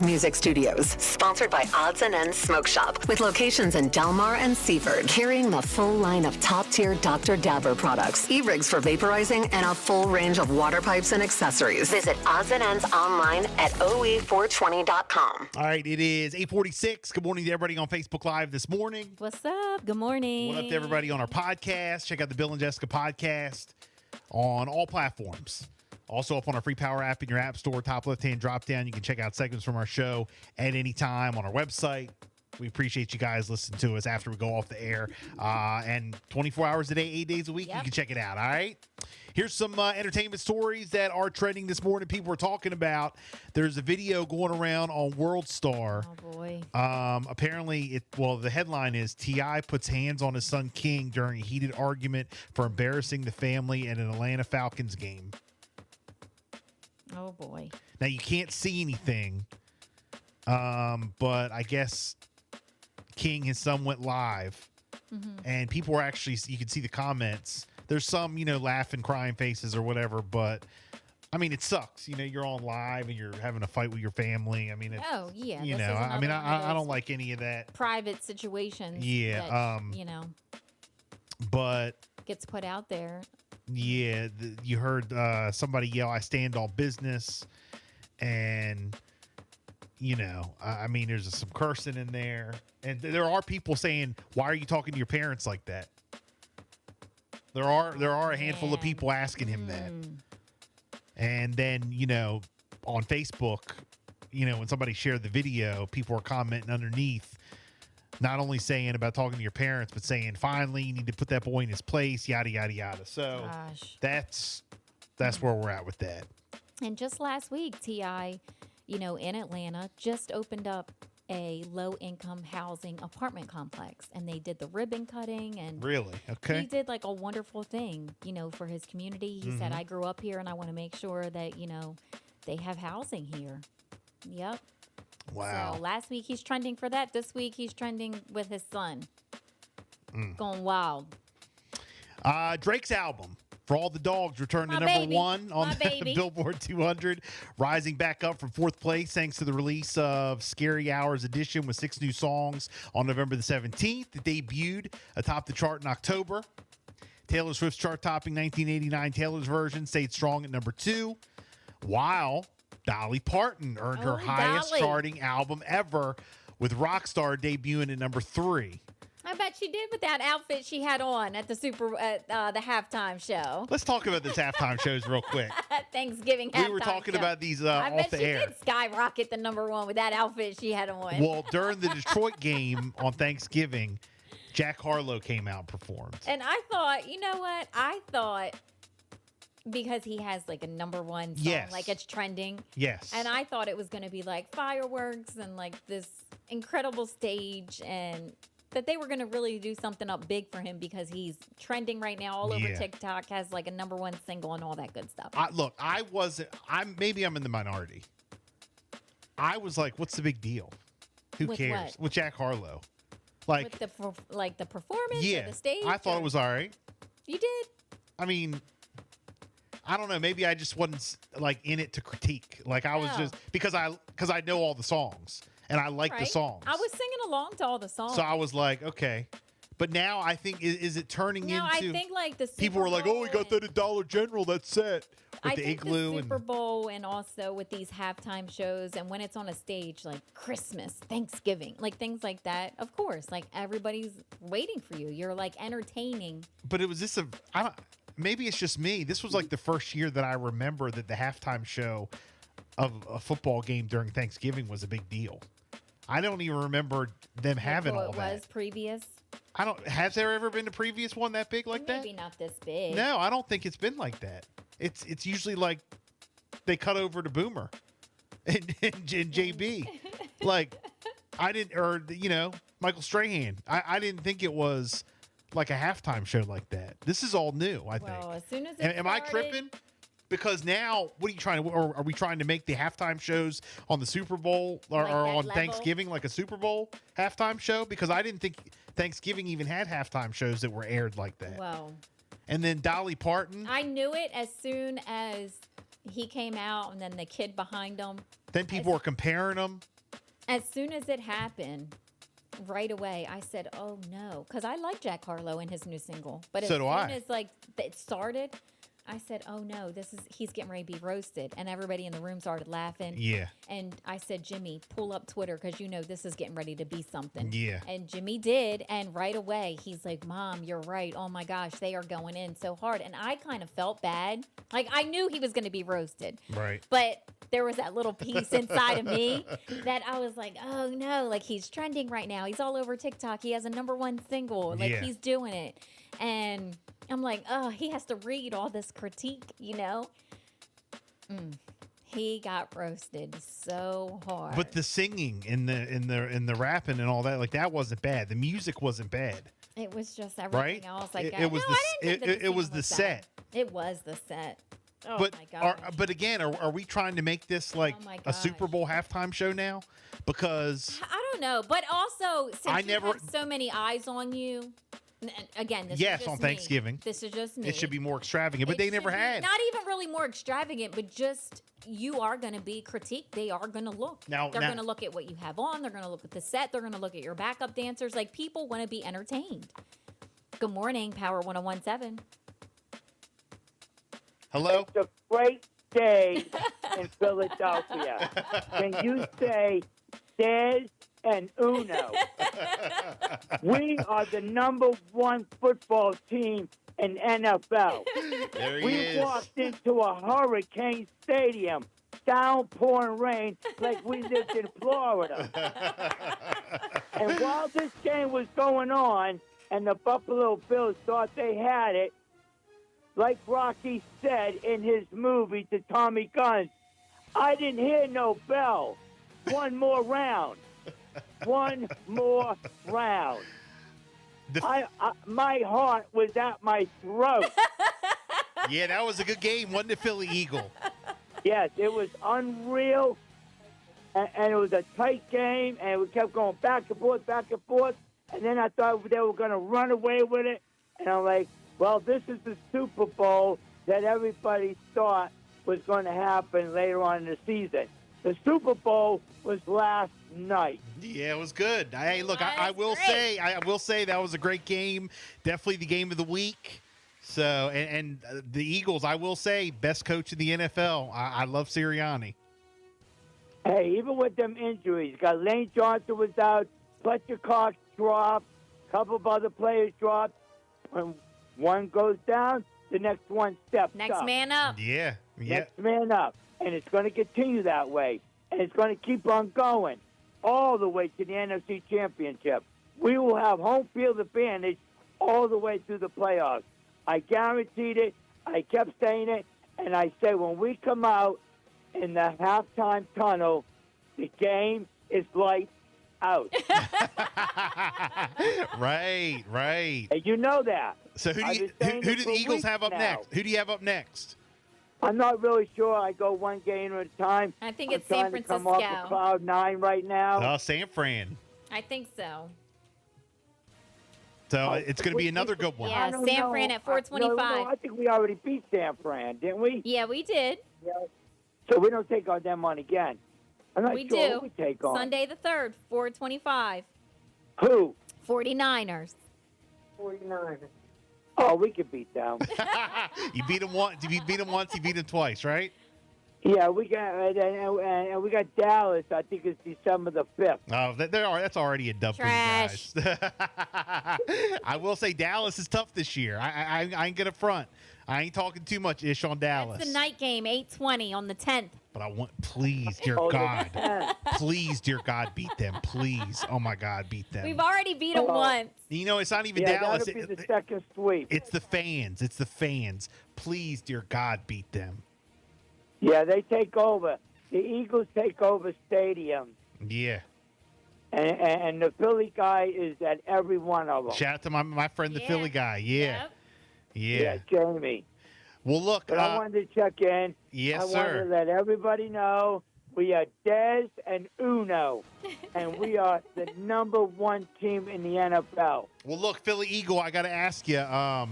Music Studios, sponsored by Odds and Ends Smoke Shop, with locations in Delmar and Seaford, carrying the full line of top-tier Dr. Dabber products, e-rigs for vaporizing, and a full range of water pipes and accessories. Visit Odds and Ends online at OE420.com. All right, it is 8:46. Good morning to everybody on Facebook Live this morning. What's up? Good morning. What up to everybody on our podcast? Check out the Bill and Jessica podcast on all platforms. Also up on our free Power app in your app store, top left-hand drop-down. You can check out segments from our show at any time on our website. We appreciate you guys listening to us after we go off the air. And 24 hours a day, 8 days a week, You can check it out, all right? Here's some entertainment stories that are trending this morning. People are talking about. There's a video going around on World Star. Oh, boy. Apparently, the headline is T.I. puts hands on his son King during a heated argument for embarrassing the family at an Atlanta Falcons game. Oh, boy. Now, you can't see anything, but I guess King, his son, went live, and people were actually, you can see the comments. There's some, laughing, crying faces or whatever, but, I mean, it sucks. You're on live and you're having a fight with your family. I mean, it's, Oh, yeah. I don't like any of that. Private situations. Yeah. That, but gets put out there. Yeah, you heard somebody yell, "I stand on business," and there's some cursing in there, and there are people saying, "Why are you talking to your parents like that?" There are a handful of people asking him that, and then on Facebook, when somebody shared the video, people were commenting underneath. Not only saying about talking to your parents, but saying, finally, you need to put that boy in his place, yada, yada, yada. So that's where we're at with that. And just last week, T.I., in Atlanta, just opened up a low-income housing apartment complex. And they did the ribbon cutting. And really? Okay. He did like a wonderful thing, for his community. He said, I grew up here and I want to make sure that, they have housing here. Yep. Wow. So last week he's trending for that. This week he's trending with his son. Going wild. Drake's album, For All the Dogs, returned to number one on the Billboard 200, rising back up from fourth place thanks to the release of Scary Hours Edition with 6 new songs on November the 17th. It debuted atop the chart in October. Taylor Swift's chart-topping 1989 Taylor's version stayed strong at number 2, while Dolly Parton earned her highest charting album ever, with Rockstar debuting at number 3. I bet she did with that outfit she had on at the the halftime show. Let's talk about this halftime shows real quick. Thanksgiving halftime. We were talking about these I off bet the she air. did skyrocket the number 1 with that outfit she had on. Well, during the Detroit game on Thanksgiving, Jack Harlow came out and performed. And I thought, you know what? I thought, because he has like a number 1 song, like it's trending. Yes. And I thought it was going to be like fireworks and like this incredible stage, and that they were going to really do something up big for him because he's trending right now all over TikTok, has like a number 1 single and all that good stuff. Maybe I'm in the minority. I was like, what's the big deal? Who With cares? what? With Jack Harlow. Like, with the performance or the stage? I thought it was all right. You did? I mean, I don't know. Maybe I just wasn't like in it to critique. Like I was just because I know all the songs and I like the songs. I was singing along to all the songs. So I was like, okay. But now I think is it turning into? I think like the Super people were like, oh, we got that at Dollar General. That's set. With I the think igloo the Super Bowl and also with these halftime shows and when it's on a stage like Christmas, Thanksgiving, like things like that. Of course, like everybody's waiting for you. You're like entertaining. But it was this maybe it's just me. This was like the first year that I remember that the halftime show of a football game during Thanksgiving was a big deal. I don't even remember them having all that. It was previous. Has there ever been a previous one that big like that? Maybe not this big. No, I don't think it's been like that. It's usually like they cut over to Boomer and JB. Like Michael Strahan. I didn't think it was like a halftime show like that. This is all new, I think. Well, as soon as am I tripping? Because now, what are you trying to? Or are we trying to make the halftime shows on the Super Bowl or on Thanksgiving like a Super Bowl halftime show? Because I didn't think Thanksgiving even had halftime shows that were aired like that. Well, And then Dolly Parton. I knew it as soon as he came out, and then the kid behind him. Then people were comparing them. As soon as it happened, right away, I said, "Oh no," because I like Jack Harlow and his new single. But as soon as it started, I said, "Oh no, he's getting ready to be roasted," and everybody in the room started laughing. Yeah. And I said, "Jimmy, pull up Twitter because this is getting ready to be something." Yeah. And Jimmy did, and right away he's like, "Mom, you're right. Oh my gosh, they are going in so hard." And I kind of felt bad. Like I knew he was going to be roasted. Right. But there was that little piece inside of me that I was like, "Oh no, like he's trending right now. He's all over TikTok. He has a #1 single. Like he's doing it." And I'm like, "Oh, he has to read all this critique, He got roasted so hard. But the singing and the rapping and all that, like that wasn't bad. The music wasn't bad. It was just everything right? else. Like it was it was the set. It was the set. Oh but my gosh. But again, are we trying to make this like a Super Bowl halftime show now? Because I don't know, but also since you have so many eyes on you. Again, this is just on Thanksgiving. This is just me. It should be more extravagant, but they never had. Not even really more extravagant, but just you are going to be critiqued. They are going to look. They're going to look at what you have on. They're going to look at the set. They're going to look at your backup dancers. Like, people want to be entertained. Good morning, Power 101.7. Hello? It's a great day in Philadelphia. Can you say Des and Uno? We are the #1 football team in NFL. There he we is. walked into a hurricane stadium, downpouring rain like we lived in Florida. And while this game was going on and the Buffalo Bills thought they had it, like Rocky said in his movie to Tommy Guns, I didn't hear no bell. One more round. One more round. My heart was at my throat. Yeah, that was a good game, wasn't it, Philly Eagle? Yes, it was unreal, and it was a tight game, and we kept going back and forth, and then I thought they were going to run away with it, and I'm like, well, this is the Super Bowl that everybody thought was going to happen later on in the season. The Super Bowl was last night. Yeah, it was good. Hey, look, I will say that was a great game. Definitely the game of the week. So, and the Eagles, I will say, best coach in the NFL. I love Sirianni. Hey, even with them injuries, got Lane Johnson was out, Fletcher Cox dropped, a couple of other players dropped. When one goes down, the next one steps up. Next man up. Yeah. Next man up. And it's going to continue that way. And it's going to keep on going all the way to the NFC Championship. We will have home field advantage all the way through the playoffs. I guaranteed it. I kept saying it. And I say when we come out in the halftime tunnel, the game is lights out. Right. And you know that. So who do the Eagles have up next? Who do you have up next? I'm not really sure. I go one game at a time. I think it's San Francisco. I'm trying to come off of cloud 9 right now. Oh, San Fran. I think so. So it's going to be another good one. Yeah, San Fran at 425. No, I think we already beat San Fran, didn't we? Yeah, we did. Yeah. So we don't take on them on again. I'm not we sure do. who we take on. Sunday the 3rd, 425. Who? 49ers. 49ers. Oh, we could beat them. You beat them once. If you beat them once, you beat them twice, right? Yeah, we got and we got Dallas. I think it's December the 5th. Oh, that's already a dub for you guys. I will say Dallas is tough this year. I ain't gonna front. I ain't talking too much ish on Dallas. It's the night game, 8:20 on the 10th. But I want, please, dear God, please, dear God, beat them, please. Oh my God, beat them. We've already beat them once. You know, it's not even Yeah, Dallas. that'll be the second sweep. It's the fans. It's the fans. Please, dear God, beat them. Yeah, they take over. The Eagles take over stadiums. Yeah. And the Philly guy is at every one of them. Shout out to my friend, the Philly guy. Yeah. Yep. Yeah. Jamie. Well, look. But I wanted to check in. Yes, I wanted to let everybody know we are Des and Uno, and we are the #1 team in the NFL. Well, look, Philly Eagle, I got to ask you, how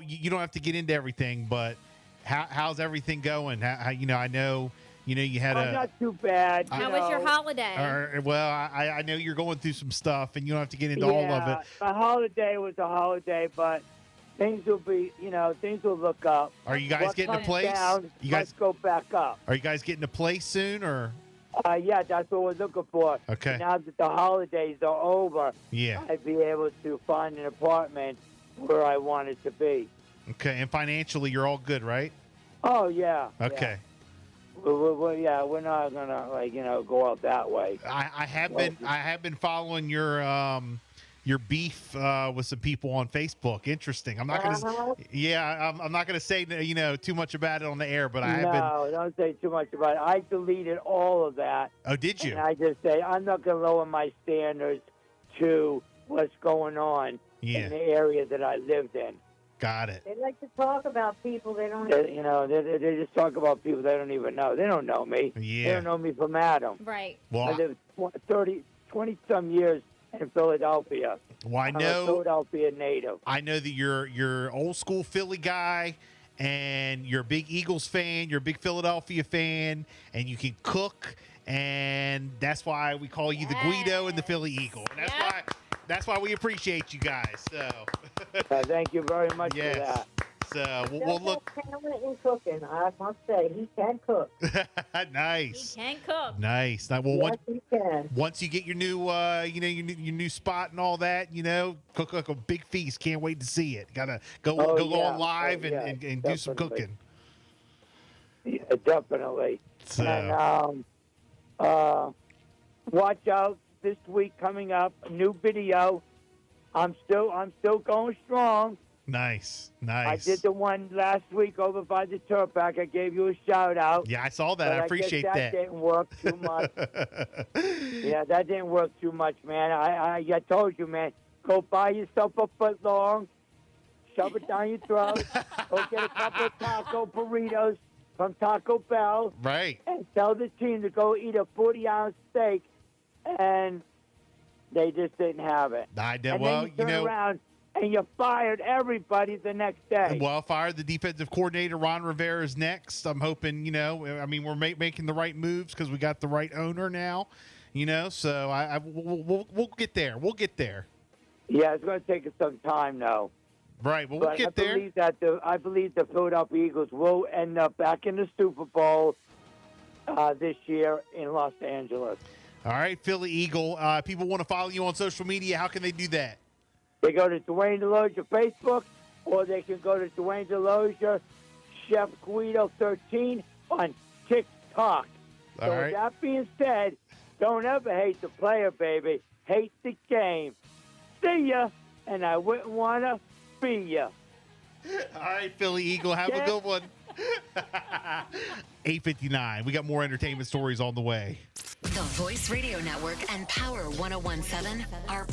you don't have to get into everything, but How's everything going? I know you had not too bad. How was your holiday? I know you're going through some stuff, and you don't have to get into all of it. The holiday was a holiday, but things will be, things will look up. Are you guys getting a place? Let's go back up. Are you guys getting a place soon, or? Yeah, that's what we're looking for. Okay. Now that the holidays are over, yeah, I'd be able to find an apartment where I want it to be. Okay, and financially, you're all good, right? Oh, yeah. Okay. Yeah. We're not gonna go out that way. I have been following your beef with some people on Facebook. Interesting. I'm not gonna say too much about it on the air, but I have been. No, don't say too much about it. I deleted all of that. Oh, did you? And I just say I'm not gonna lower my standards to what's going on in the area that I lived in. Got it. They like to talk about people they don't. They just talk about people they don't even know. They don't know me. Yeah. They don't know me from Adam. Right. Well, I lived 20 some years in Philadelphia. Well, I'm a Philadelphia native. I know that you're old school Philly guy, and you're a big Eagles fan. You're a big Philadelphia fan, and you can cook, and that's why we call you the Guido and the Philly Eagle. And that's why we appreciate you guys. So thank you very much for that. So we'll look. Talent in cooking, I must say, he can cook. Nice. He can cook. Nice. Now, Yes, he can. once you get your new, your new spot and all that, cook like a big feast. Can't wait to see it. Gotta go on live and do some cooking. Yeah, definitely. So. And watch out this week coming up. A new video. I'm still going strong. Nice. I did the one last week over by the Turpac. I gave you a shout out. Yeah, I saw that. I appreciate that. That didn't work too much. Yeah, that didn't work too much, man. I told you, man. Go buy yourself a foot long, shove it down your throat, go get a couple of taco burritos from Taco Bell. Right. And tell the team to go eat a 40-ounce steak, and they just didn't have it. Then you turn around and you fired everybody the next day. Well, fired the defensive coordinator. Ron Rivera is next. I'm hoping, we're making the right moves because we got the right owner now, so we'll get there. We'll get there. Yeah, it's going to take us some time, though. Right, well, we'll get there. I believe the Philadelphia Eagles will end up back in the Super Bowl this year in Los Angeles. All right, Philly Eagle. People want to follow you on social media. How can they do that? They go to Dwayne DeLozier Facebook, or they can go to Dwayne DeLozier, Chef Guido 13 on TikTok. All so right. With that being said, don't ever hate the player, baby. Hate the game. See ya, and I wouldn't want to be ya. All right, Philly Eagle. Have a good one. 8:59. We got more entertainment stories on the way. The Voice Radio Network and Power 101.7 are